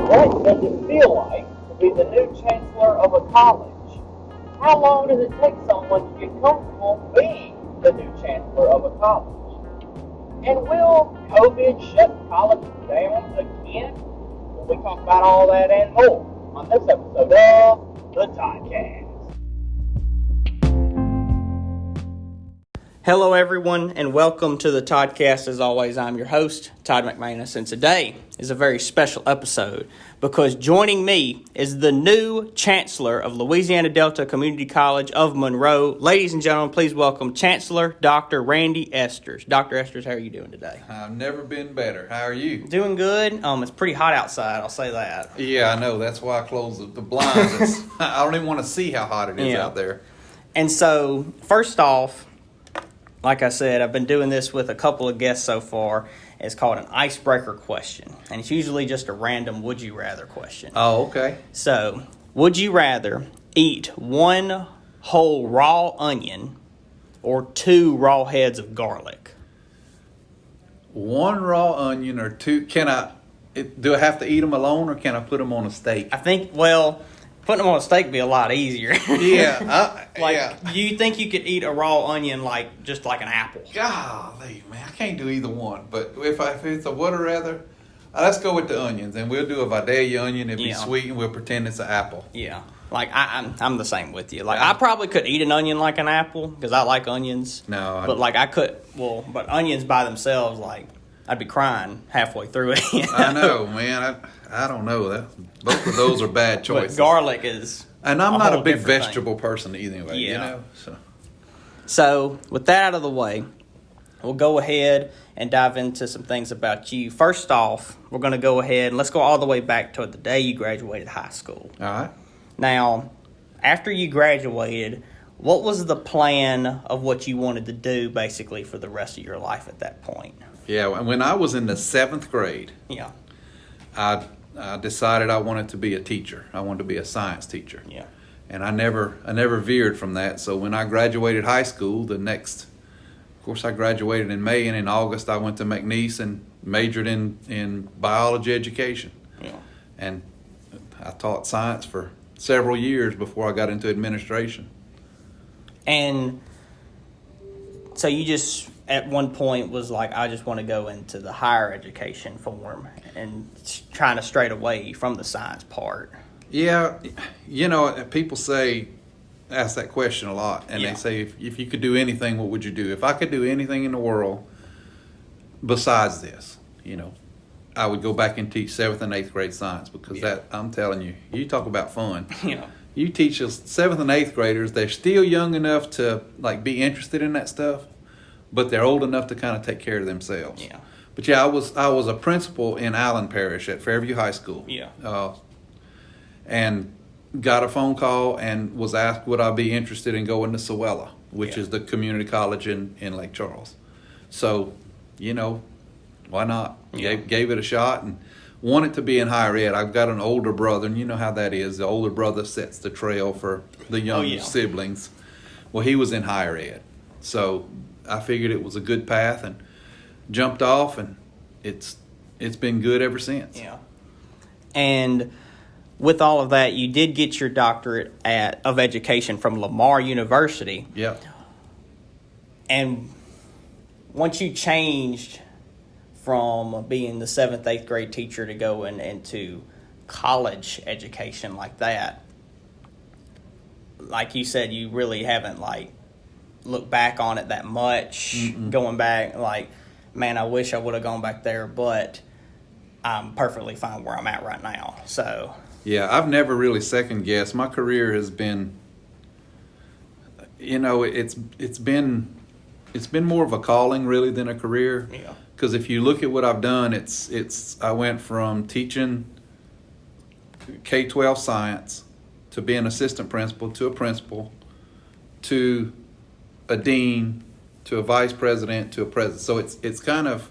What does it feel like to be the new chancellor of a college? How long does it take someone to get comfortable being the new chancellor of a college? And will COVID shut colleges down again? Well, we talk about all that and more on this episode of the Toddcast. Hello, everyone, and welcome to the Toddcast. As always, I'm your host, Todd McManus, and today is a very special episode because joining me is the new Chancellor of Louisiana Delta Community College of Monroe. Ladies and gentlemen, please welcome Chancellor Dr. Randy Esters. Dr. Esters, how are you doing today? I've never been better. How are you? Doing good. It's pretty hot outside, I'll say that. Yeah, I know. That's why I closed the blinds. I don't even want to see how hot it is out there. And so, first off, like I said, I've been doing this with a couple of guests so far. It's called an icebreaker question, and it's usually just a random would you rather question. Oh, okay. So, would you rather eat one whole raw onion or 2 raw heads of garlic? One raw onion or 2. Do I have to eat them alone or can I put them on a steak? I think, putting them on a steak would be a lot easier. Yeah. Do you think you could eat a raw onion just like an apple? Golly, man, I can't do either one. But if it's a would or rather, let's go with the onions. And we'll do a Vidalia onion. It'll be sweet and we'll pretend it's an apple. Yeah. I'm the same with you. I probably could eat an onion like an apple because I like onions. No. But onions by themselves, I'd be crying halfway through it. I know, man. I don't know. Both of those are bad choices. But garlic is And I'm not a big vegetable person either, you know? So, with that out of the way, we'll go ahead and dive into some things about you. First off, we're going to go ahead and let's go all the way back to the day you graduated high school. All right. Now, after you graduated, what was the plan of what you wanted to do basically for the rest of your life at that point? Yeah, when I was in the 7th grade, I decided I wanted to be a teacher. I wanted to be a science teacher. Yeah. And I never veered from that. So when I graduated high school, of course I graduated in May, and in August I went to McNeese and majored in biology education. Yeah. And I taught science for several years before I got into administration. And so you just, at one point, was like, I just want to go into the higher education form and trying to stray away from the science part. Yeah, people ask that question a lot, and they say, if you could do anything, what would you do? If I could do anything in the world besides this, I would go back and teach 7th and 8th grade science because that, I'm telling you, you talk about fun. Yeah. You teach 7th and 8th graders, they're still young enough to be interested in that stuff, but they're old enough to kind of take care of themselves. Yeah. But I was a principal in Allen Parish at Fairview High School. Yeah. And got a phone call and was asked would I be interested in going to Sewella, which is the community college in Lake Charles. So, why not? Yeah. Gave it a shot and wanted to be in higher ed. I've got an older brother, and you know how that is. The older brother sets the trail for the young siblings. Well, he was in higher ed. So I figured it was a good path and jumped off, and it's been good ever since. Yeah. And with all of that, you did get your doctorate of education from Lamar University. Yeah. And once you changed from being the 7th, 8th grade teacher to going into college education like that, like you said, you really haven't looked back on it that much. Mm-mm. Going back, man, I wish I would have gone back there, but I'm perfectly fine where I'm at right now. So yeah, I've never really second guessed. My career has been, it's been more of a calling really than a career. Yeah. Because if you look at what I've done, I went from teaching K-12 science to being assistant principal to a principal to a dean to a vice president to a president. So it's kind of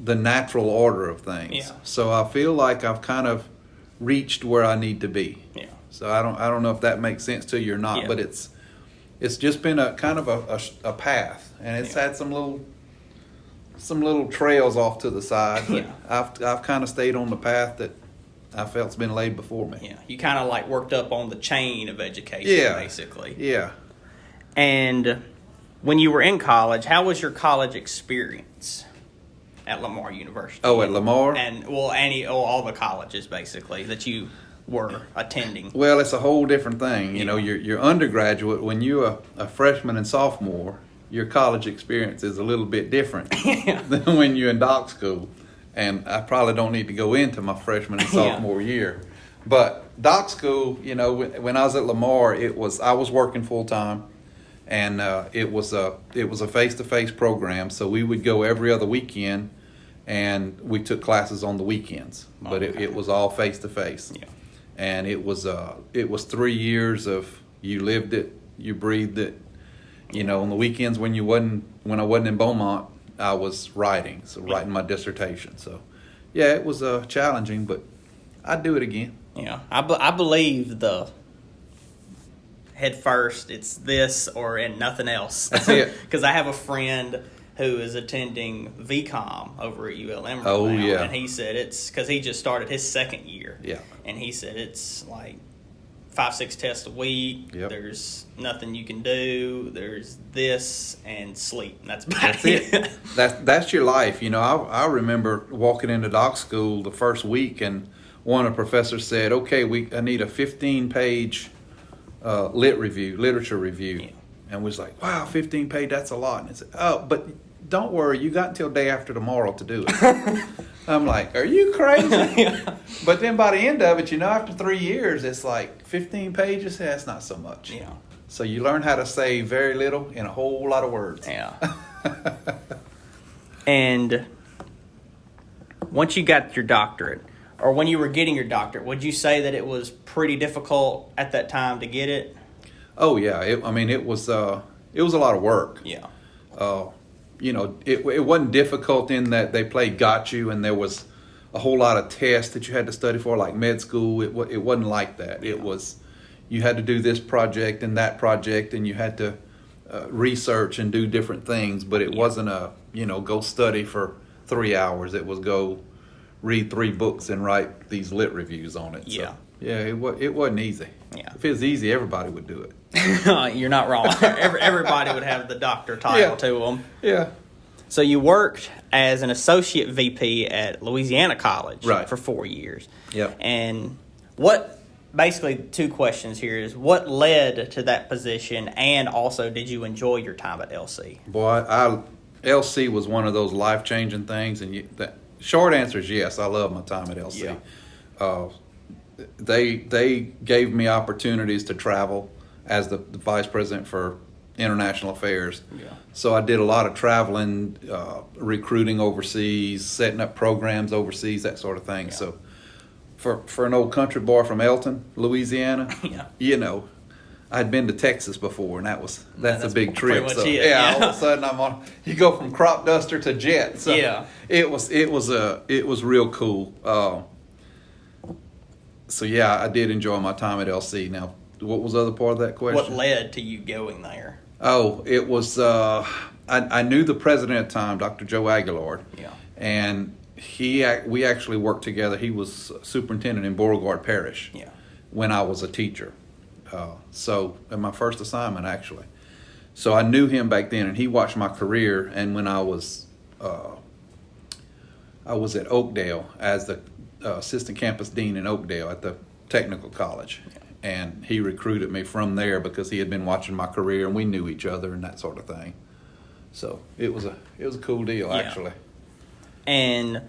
the natural order of things. Yeah. So I feel like I've kind of reached where I need to be. Yeah. So I don't know if that makes sense to you or not, but it's just been a kind of a path, and it's had some little trails off to the side, but I've kind of stayed on the path that I felt it's been laid before me. Yeah, you kind of like worked up on the chain of education, basically. Yeah. And when you were in college, how was your college experience at Lamar University? Oh, at Lamar? And all the colleges basically that you were attending. Well, it's a whole different thing. You know, your undergraduate, when you're a freshman and sophomore, your college experience is a little bit different than when you're in doc school. And I probably don't need to go into my freshman and sophomore year. But doc school, you know, when I was at Lamar, I was working full time, and it was a face-to-face program. So we would go every other weekend, and we took classes on the weekends. But it was all face-to-face. Yeah. And it was 3 years of you lived it, you breathed it. You know, on the weekends when I wasn't in Beaumont, I was writing my dissertation. So, yeah, it was challenging, but I'd do it again. Yeah, I believe the head first, it's this and nothing else. That's it. Because I have a friend who is attending VCOM over at ULM Oh, now, yeah. and he said it's because he just started his second year. Yeah. And he said it's like 5-6 tests a week. Yep. There's nothing you can do. There's this and sleep. And that's it. That's your life. You know, I remember walking into doc school the first week, and one of the professors said, "Okay, I need a 15-page literature review." Yeah. And we was like, "Wow, 15-page, that's a lot." And he said, "Oh, but don't worry, you got until day after tomorrow to do it." I'm like, "Are you crazy?" But then by the end of it, you know, after 3 years, it's like 15 pages. That's not so much. Yeah. So you learn how to say very little in a whole lot of words. Yeah. And once you got your doctorate, or when you were getting your doctorate, would you say that it was pretty difficult at that time to get it? Oh yeah, it was a lot of work. Yeah. You know, it wasn't difficult in that they played got you, and there was a whole lot of tests that you had to study for, like med school. It wasn't like that. It was, you had to do this project and that project, and you had to research and do different things. But it wasn't go study for 3 hours. It was go read 3 books and write these lit reviews on it. Yeah. So, yeah, it wasn't easy. Yeah. If it was easy, everybody would do it. You're not wrong. Everybody would have the doctor title to them. Yeah. So you worked as an associate VP at Louisiana College for 4 years. Yep. And basically 2 questions here is what led to that position, and also did you enjoy your time at LC? Boy, LC was one of those life-changing things, and the short answer is yes. I love my time at LC. Yeah. They gave me opportunities to travel as the vice president for international affairs. Yeah. So I did a lot of traveling, recruiting overseas, setting up programs overseas, that sort of thing. Yeah. So for an old country boy from Elton, Louisiana, you know, I'd been to Texas before, and that's a big trip. So all of a sudden you go from crop duster to jet. So it was real cool. So yeah, I did enjoy my time at LC. Now, what was the other part of that question? What led to you going there? Oh, it was I knew the president at the time, Dr. Joe Aguilar. Yeah. And we actually worked together. He was superintendent in Beauregard Parish. Yeah. When I was a teacher. So in my first assignment, actually. So I knew him back then, and he watched my career. And when I was at Oakdale as the assistant campus dean in Oakdale at the technical college. And he recruited me from there because he had been watching my career, and we knew each other and that sort of thing. So it was a cool deal, actually. And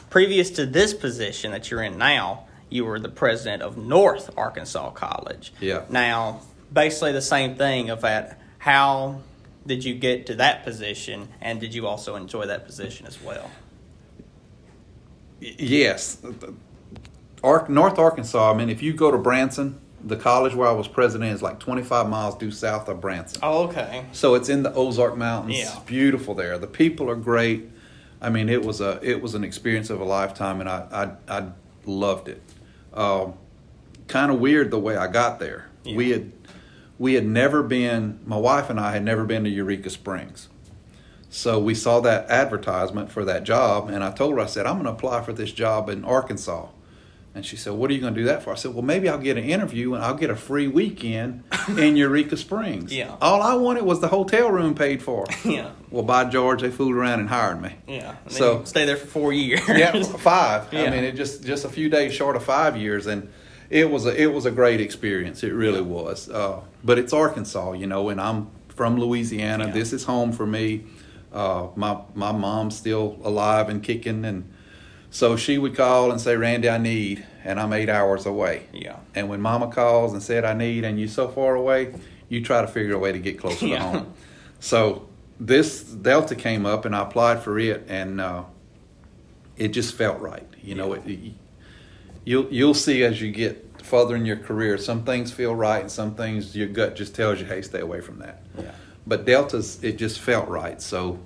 previous to this position that you're in now, you were the president of North Arkansas College. Yeah. Now, basically the same thing of that. How did you get to that position, and did you also enjoy that position as well? Yes. North Arkansas, I mean, if you go to Branson, the college where I was president is like 25 miles due south of Branson. Oh, okay. So it's in the Ozark Mountains. Yeah. It's beautiful there. The people are great. I mean, it was an experience of a lifetime, and I loved it. Kind of weird the way I got there. Yeah. We had never been, my wife and I had never been to Eureka Springs. So we saw that advertisement for that job, and I told her, I said, I'm going to apply for this job in Arkansas. And she said, what are you going to do that for? I said, well, maybe I'll get an interview and I'll get a free weekend in Eureka Springs. Yeah. All I wanted was the hotel room paid for. Yeah. Well, by George, they fooled around and hired me. Yeah. And so stay there for 4 years. Yeah, 5. Yeah. I mean, it just a few days short of 5 years, and it was a great experience. It really was. But it's Arkansas, you know, and I'm from Louisiana. Yeah. This is home for me. My mom's still alive and kicking, and so she would call and say, Randy, I need, and I'm 8 hours away. Yeah. And when Mama calls and said I need, and you're so far away, you try to figure a way to get closer to home. So this Delta came up, and I applied for it, and it just felt right. You know, you'll see as you get further in your career, some things feel right, and some things your gut just tells you, hey, stay away from that. Yeah. But Delta's, it just felt right. So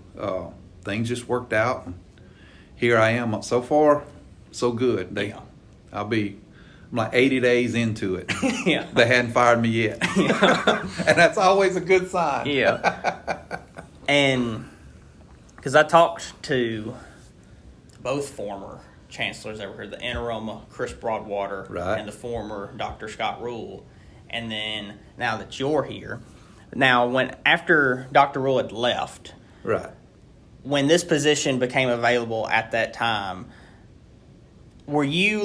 things just worked out. And here I am. So far, so good. I'm like 80 days into it. Yeah. They hadn't fired me yet. Yeah. And that's always a good sign. Yeah. And because I talked to both former chancellors over here, the interim Chris Broadwater Right. and the former Dr. Scott Rule. And then now that you're here, now after Dr. Rule had left, Right. when this position became available at that time, were you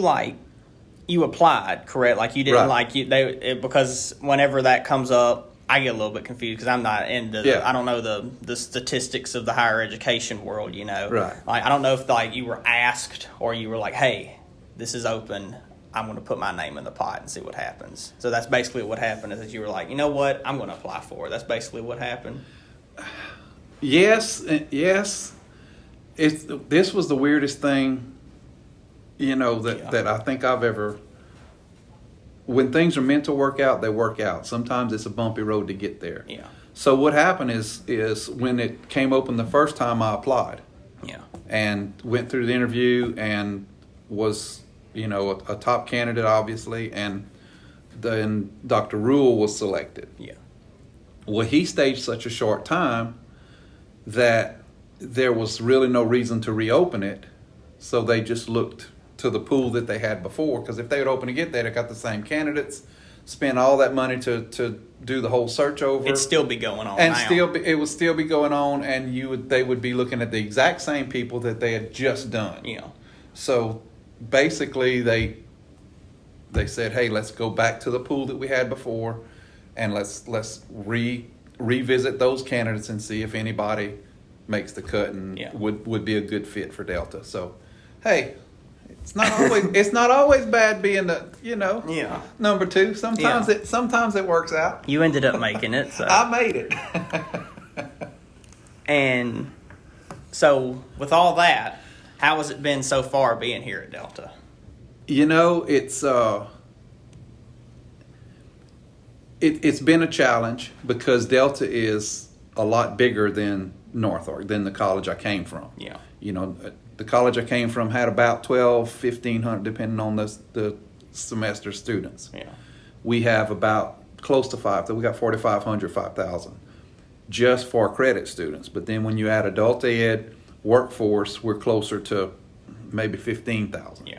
you applied, correct? Like you didn't because whenever that comes up, I get a little bit confused because I'm not into I don't know the statistics of the higher education world, you know. Right. Like I don't know if you were asked or you were like, hey, this is open. I'm going to put my name in the pot and see what happens. So that's basically what happened is that you were like, you know what, I'm going to apply for it. That's basically what happened. Yes. This was the weirdest thing, you know, that I think I've ever. When things are meant to work out, they work out. Sometimes it's a bumpy road to get there. Yeah. So what happened is when it came open the first time, I applied. Yeah. And went through the interview and was, you know, a top candidate, obviously, and then Dr. Rule was selected. Yeah. Well, he stayed such a short time that there was really no reason to reopen it, so they just looked to the pool that they had before, because if they would open again, they'd have got the same candidates, spent all that money to do the whole search over. It'd still be going on and now. it would still be going on, and they would be looking at the exact same people that they had just done. Yeah. So basically, they said, hey, let's go back to the pool that we had before, and let's revisit those candidates and see if anybody makes the cut and would be a good fit for Delta. So, hey, it's not always bad being the number 2. Sometimes it works out. You ended up making it. So. I made it. And so with all that, how has it been so far being here at Delta? You know, it's been a challenge because Delta is a lot bigger than than the college I came from. Yeah. You know, the college I came from had about 1,500, depending on the semester students. Yeah. We have about close to 5,000. We got 4,500, 5,000 just for credit students. But then when you add adult ed, workforce, we're closer to maybe 15,000. Yeah.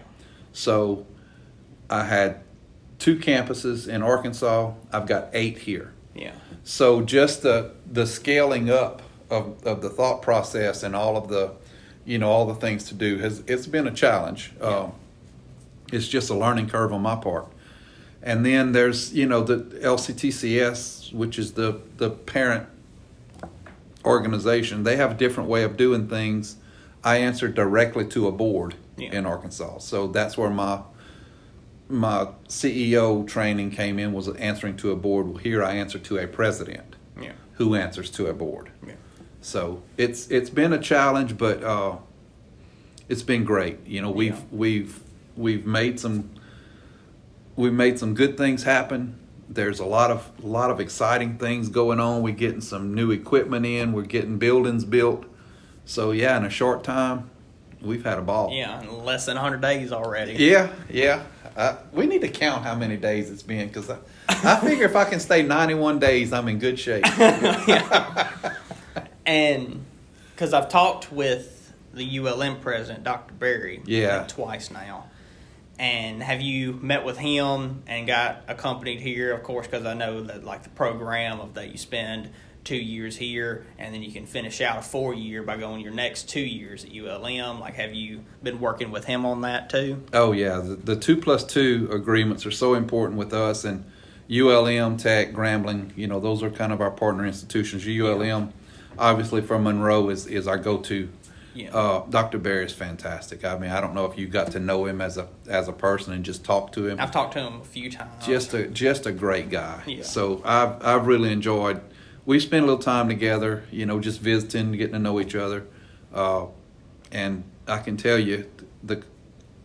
So I had 2 campuses in Arkansas. I've got 8 here. Yeah. So just the scaling up of the thought process and all of the, all the things to do it's been a challenge. It's just a learning curve on my part. And then there's, the LCTCS, which is the parent organization. They have a different way of doing things. I answer directly to a board in Arkansas. So that's where my CEO training came in, was answering to a board. Well, here I answer to a president who answers to a board. Yeah. So it's been a challenge, but it's been great. We've made some good things happen. There's a lot of exciting things going on. We're getting some new equipment in. We're getting buildings built. So in a short time, we've had a ball. Yeah, in less than 100 days already. Yeah. We need to count how many days it's been, because I figure if I can stay 91 days, I'm in good shape. And because I've talked with the ULM president, Dr. Berry, twice now, And have you met with him and got accompanied here? Of course, because I know that like the program of that you spend 2 years here, and then you can finish out a 4-year by going your next 2 years at ULM. Like, have you been working with him on that too? Oh yeah, the 2+2 agreements are so important with us, and ULM, Tech, Grambling, those are kind of our partner institutions. ULM, obviously from Monroe, is our go-to. Yeah. Dr. Barry is fantastic. I mean, I don't know if you got to know him as a person and just talk to him. I've talked to him a few times. Just a great guy. Yeah. So I've really enjoyed. We spent a little time together, just visiting, getting to know each other, and I can tell you the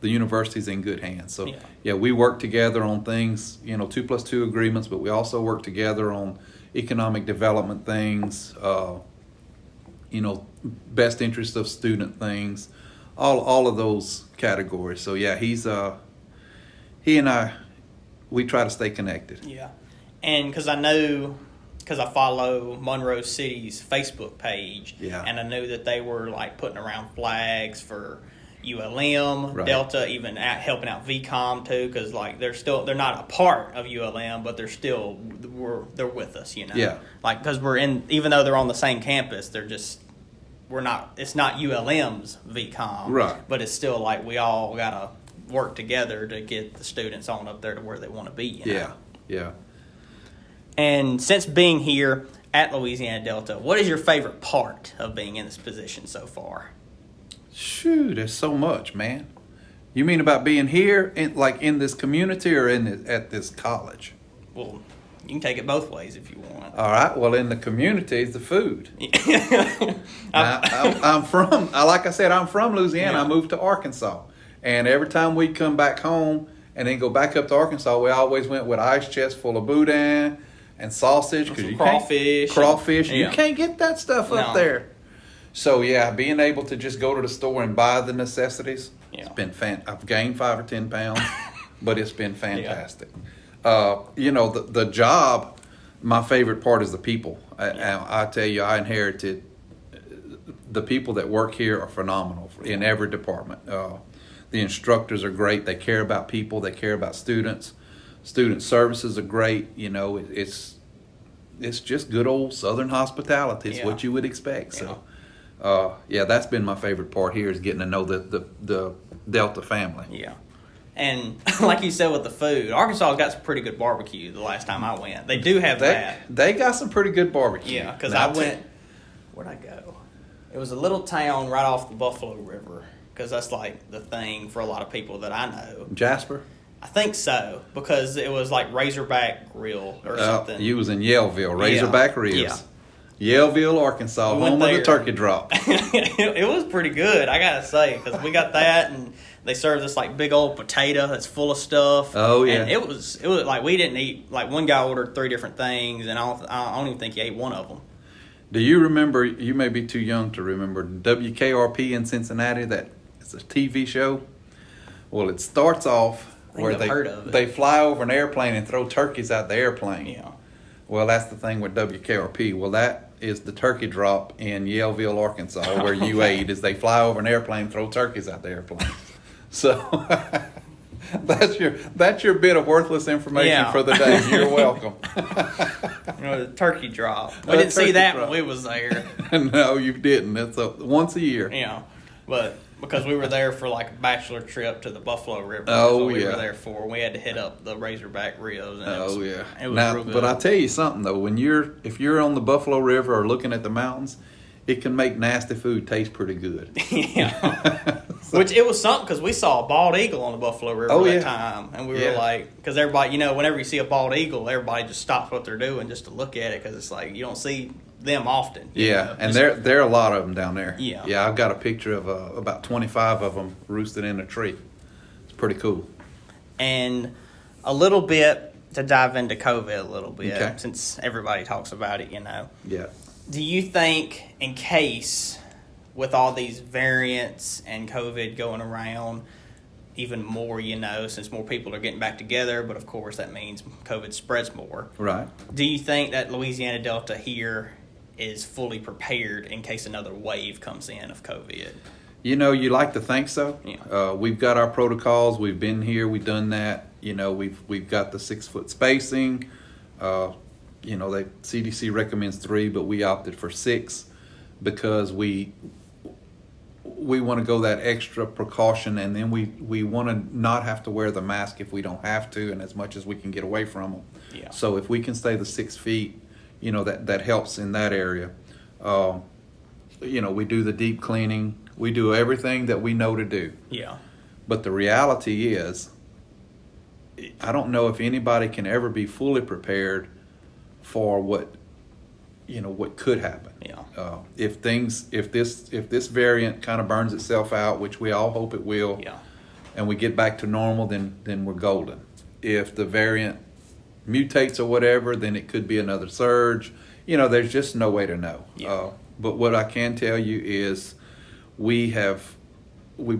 university's in good hands. So yeah, we work together on things, 2+2 agreements, but we also work together on economic development things. Best interest of student things, all of those categories. So yeah, he and I, we try to stay connected. Yeah, and because I follow Monroe City's Facebook page, and I knew that they were like putting around flags for ULM, right. Delta, even helping out VCOM too, because like they're not a part of ULM, but they're with us, Yeah. Like because even though they're on the same campus, it's not ULM's VCOM, right? But it's still like we all gotta work together to get the students on up there to where they want to be. Yeah. And since being here at Louisiana Delta, what is your favorite part of being in this position so far? Shoot, there's so much, man. You mean about being here, in this community, or at this college? Well, you can take it both ways if you want. All right. Well, in the community, it's the food. I'm from Louisiana. Yeah. I moved to Arkansas, and every time we come back home and then go back up to Arkansas, we always went with ice chest full of boudin and sausage, because you crawfish. You can't get that stuff up there. So yeah, being able to just go to the store and buy the necessities, it's been I've gained 5 or 10 pounds, but it's been fantastic. The job, my favorite part is the people. I tell you, I inherited, the people that work here are phenomenal in every department. The instructors are great. They care about people. They care about students. Student services are great. It's just good old Southern hospitality. It's what you would expect. So, that's been my favorite part here, is getting to know the Delta family. Yeah. And like you said with the food, Arkansas's got some pretty good barbecue the last time I went. They do have that. They got some pretty good barbecue. Yeah, because I went, where'd I go? It was a little town right off the Buffalo River, because that's like the thing for a lot of people that I know. Jasper? I think so, because it was like Razorback Grill or something. You was in Yellville, Razorback Ribs. Yeah. Yellville, Arkansas, home of the turkey drop. It was pretty good, I gotta say, because we got that, and they served this like big old potato that's full of stuff. Oh yeah, and it was like we didn't eat. Like one guy ordered 3 different things, and I don't even think he ate one of them. Do you remember? You may be too young to remember WKRP in Cincinnati. That it's a TV show. Well, it starts off where they fly over an airplane and throw turkeys out the airplane. Yeah. Well, that's the thing with WKRP. Well, that is the turkey drop in Yellville, Arkansas, where you ate, is they fly over an airplane, throw turkeys out the airplane. So that's your bit of worthless information for the day. You're welcome. The turkey drop. We didn't see that when we was there. No, you didn't. It's once a year. Yeah, but because we were there for like a bachelor trip to the Buffalo River. Oh, we were there for. We had to hit up the Razorback Ribs. And it was real good. But I tell you something though, if you're on the Buffalo River or looking at the mountains, it can make nasty food taste pretty good. Yeah. Which it was something, because we saw a bald eagle on the Buffalo River that time, and we were like, because everybody, whenever you see a bald eagle, everybody just stops what they're doing just to look at it, because it's like you don't see them often. Yeah, and there are a lot of them down there. Yeah. Yeah, I've got a picture of about 25 of them roosted in a tree. It's pretty cool. And a little bit to dive into COVID a little bit, since everybody talks about it, Yeah. Do you think, in case, with all these variants and COVID going around, even more, since more people are getting back together, but of course that means COVID spreads more. Right. Do you think that Louisiana Delta here is fully prepared in case another wave comes in of COVID? You like to think so. Yeah. We've got our protocols. We've been here. We've done that. We've got the 6 foot spacing. The CDC recommends 3, but we opted for 6 because we want to go that extra precaution, and then we want to not have to wear the mask if we don't have to, and as much as we can get away from them. Yeah. So if we can stay the 6 feet, that helps in that area. We do the deep cleaning. We do everything that we know to do. Yeah. But the reality is, I don't know if anybody can ever be fully prepared for what could happen. Yeah. If this variant kind of burns itself out, which we all hope it will, Yeah. and we get back to normal, then we're golden. If the variant mutates or whatever, then it could be another surge. There's just no way to know. Yeah. But what I can tell you is we've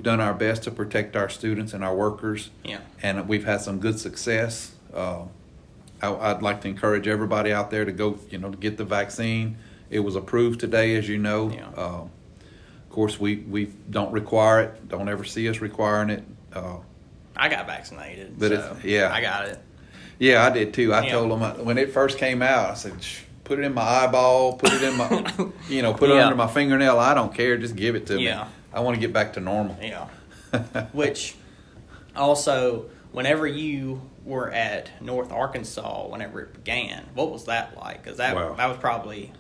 done our best to protect our students and our workers. Yeah. And we've had some good success. I'd like to encourage everybody out there to go, to get the vaccine. It was approved today, as you know. Yeah. Of course, we don't require it. Don't ever see us requiring it. I got vaccinated. But so I got it. Yeah, I did too. I told them when it first came out, I said, put it in my eyeball, put it in my, put it under my fingernail. I don't care. Just give it to me. Yeah. I want to get back to normal. Yeah. Which also, whenever you were at North Arkansas, whenever it began, what was that like? Because that was probably,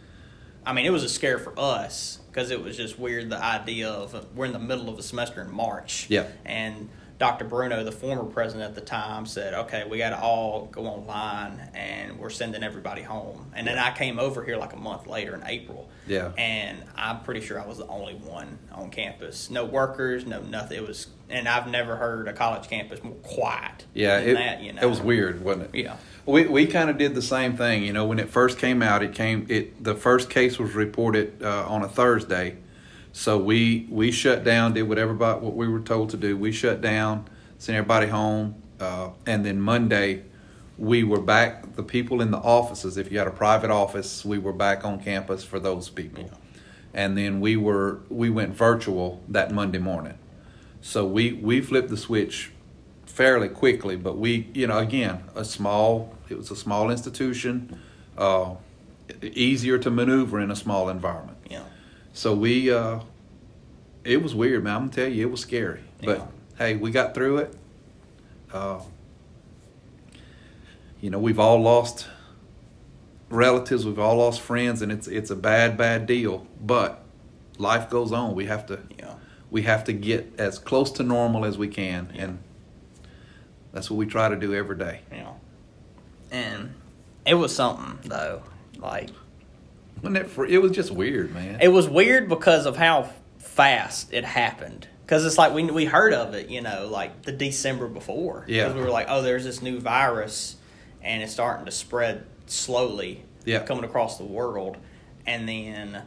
it was a scare for us because it was just weird, the idea of we're in the middle of a semester in March. Yeah. And Dr. Bruno, the former president at the time, said, okay, we got to all go online and we're sending everybody home. And then I came over here like a month later in April. Yeah. And I'm pretty sure I was the only one on campus. No workers, no nothing. It was, and I've never heard a college campus more quiet than that, It was weird, wasn't it? Yeah. We kind of did the same thing. When it first came out, the first case was reported on a Thursday. So we shut down, did what we were told to do. We shut down, sent everybody home, and then Monday we were back. The people in the offices, if you had a private office, we were back on campus for those people. Yeah. And then we went virtual that Monday morning. So we flipped the switch fairly quickly, but again, it was a small institution, easier to maneuver in a small environment. Yeah. So it was weird, man. I'm gonna tell you, it was scary. Yeah. But hey, we got through it. We've all lost relatives, we've all lost friends, and it's a bad deal. But life goes on. We have to get as close to normal as we can, and that's what we try to do every day. Yeah. And it was something though, like. It was just weird, man. It was weird because of how fast it happened. Because it's like we heard of it, like the December before. Yeah. Because we were like, oh, there's this new virus, and it's starting to spread slowly, coming across the world. And then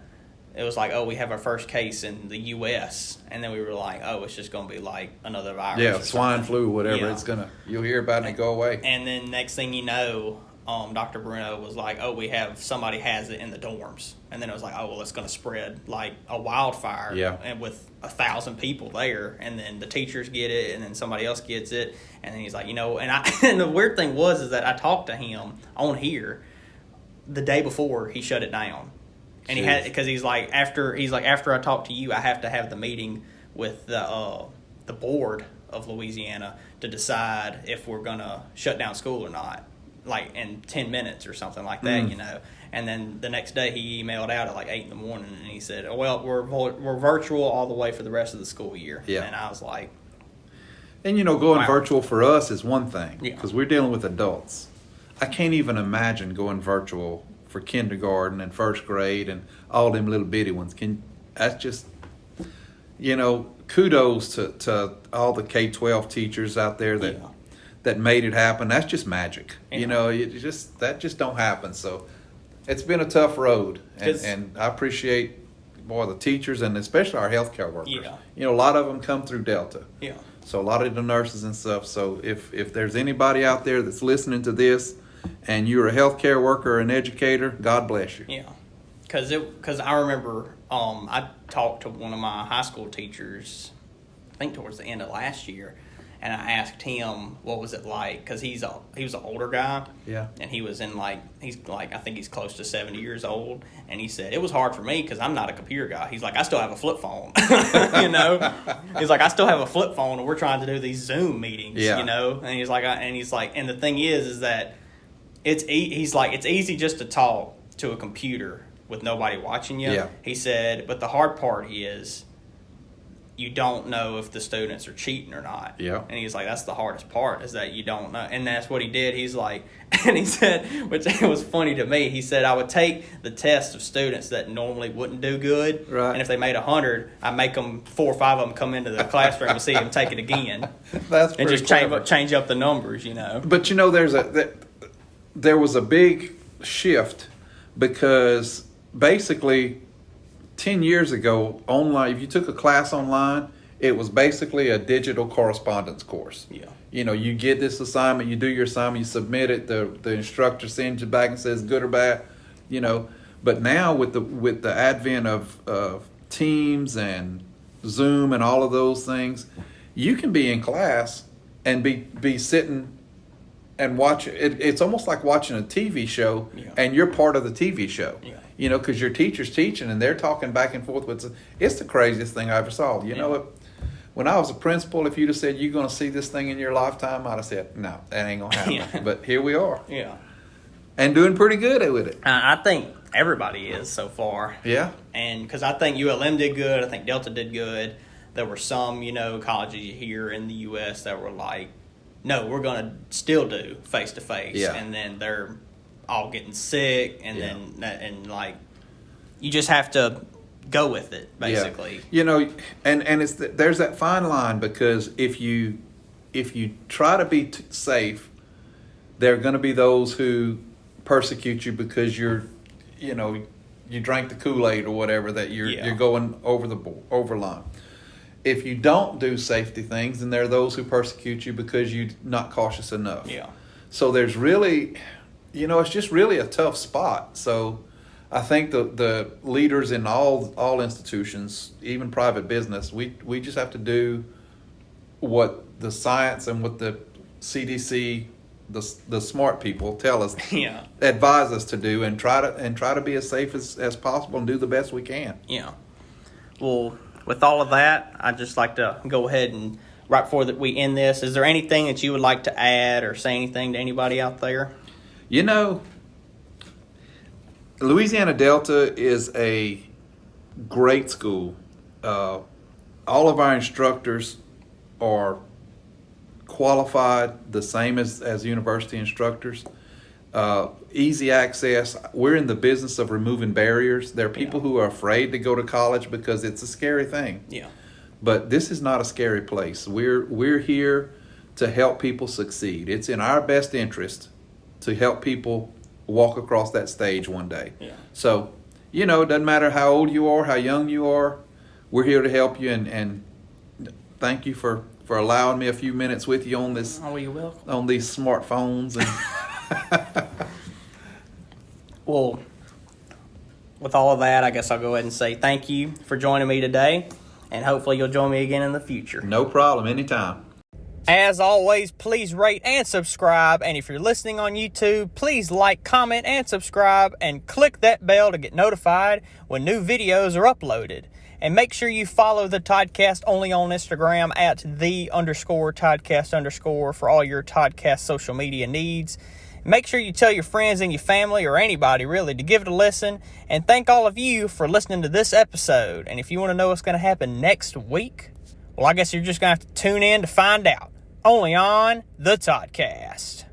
it was like, oh, we have our first case in the U.S. And then we were like, oh, it's just going to be like another virus. Yeah, swine flu, whatever. Yeah. You'll hear about it and go away. And then next thing you know, Dr. Bruno was like, oh, somebody has it in the dorms. And then it was like, oh, well, it's going to spread like a wildfire. Yeah. And with 1,000 people there. And then the teachers get it, and then somebody else gets it. And then he's like, and the weird thing is that I talked to him on here the day before he shut it down. And because after I talk to you, I have to have the meeting with the board of Louisiana to decide if we're going to shut down school or not. Like in 10 minutes or something like that, And then the next day he emailed out at like 8 in the morning, and he said, well, we're virtual all the way for the rest of the school year. Yeah. And I was like. And, going virtual for us is one thing, Yeah. because we're dealing with adults. I can't even imagine going virtual for kindergarten and first grade and all them little bitty ones. That's just, kudos to all the K-12 teachers out there that made it happen. That's just magic. Yeah. That just don't happen. So it's been a tough road, and I appreciate the teachers and especially our healthcare workers. Yeah. A lot of them come through Delta. Yeah. So a lot of the nurses and stuff. So if there's anybody out there that's listening to this, and you're a healthcare worker or an educator, God bless you. Yeah. Because I remember I talked to one of my high school teachers, I think towards the end of last year, and I asked him what was it like, because he was an older guy, and he was I think he's close to 70 years old, and he said it was hard for me because I'm not a computer guy. He's like, I still have a flip phone, He's like, I still have a flip phone, and we're trying to do these Zoom meetings, and he's like, and the thing is that it's easy just to talk to a computer with nobody watching you. Yeah. He said, but the hard part is you don't know if the students are cheating or not. Yeah. And he's like, that's the hardest part, is that you don't know. And that's what he did. He's like, and he said, which was funny to me, he said, I would take the test of students that normally wouldn't do good. Right. And if they made 100, I'd make them 4 or 5 of them come into the classroom and see them take it again. That's and just change up the numbers, But there was a big shift, because basically 10 years ago, online, if you took a class online, it was basically a digital correspondence course. Yeah. You get this assignment, you do your assignment, you submit it, the instructor sends you back and says good or bad, But now with the advent of Teams and Zoom and all of those things, you can be in class and be sitting and watch it. It's almost like watching a TV show, and you're part of the TV show. Yeah. Because your teacher's teaching and they're talking back and forth. It's the craziest thing I ever saw. When I was a principal, if you'd have said you're going to see this thing in your lifetime, I'd have said, no, that ain't going to happen. Yeah. But here we are. Yeah. And doing pretty good with it. I think everybody is so far. Yeah. And because I think ULM did good. I think Delta did good. There were some, colleges here in the U.S. that were like, no, we're going to still do face-to-face. Yeah. And then they're all getting sick. And you just have to go with it, basically. Yeah. And there's that fine line, because if you try to be safe, there are going to be those who persecute you because you drank the Kool-Aid or whatever, that you're going over line. If you don't do safety things, then there are those who persecute you because you're not cautious enough. Yeah. So there's really, it's just really a tough spot. So I think the leaders in all institutions, even private business, we just have to do what the science and what the CDC, the smart people tell us, advise us to do, and try to be as safe as possible and do the best we can. Yeah. Well, with all of that, I'd just like to go ahead and, right before that we end this, is there anything that you would like to add or say anything to anybody out there? Louisiana Delta is a great school. All of our instructors are qualified the same as university instructors. Easy access. We're in the business of removing barriers. There are people who are afraid to go to college because it's a scary thing. Yeah. But this is not a scary place. We're here to help people succeed. It's in our best interest to help people walk across that stage one day. Yeah. So, it doesn't matter how old you are, how young you are. We're here to help you, and thank you for allowing me a few minutes with you on this. Oh, you're welcome. On these smartphones and. Well, with all of that, I guess I'll go ahead and say thank you for joining me today, and hopefully you'll join me again in the future. No problem, anytime. As always, please rate and subscribe, and if you're listening on YouTube, please like, comment, and subscribe, and click that bell to get notified when new videos are uploaded. And make sure you follow the Toddcast only on Instagram at @the_Toddcast_ for all your Toddcast social media needs. Make sure you tell your friends and your family, or anybody really, to give it a listen. And thank all of you for listening to this episode. And if you want to know what's going to happen next week, well, I guess you're just going to have to tune in to find out. Only on the Toddcast.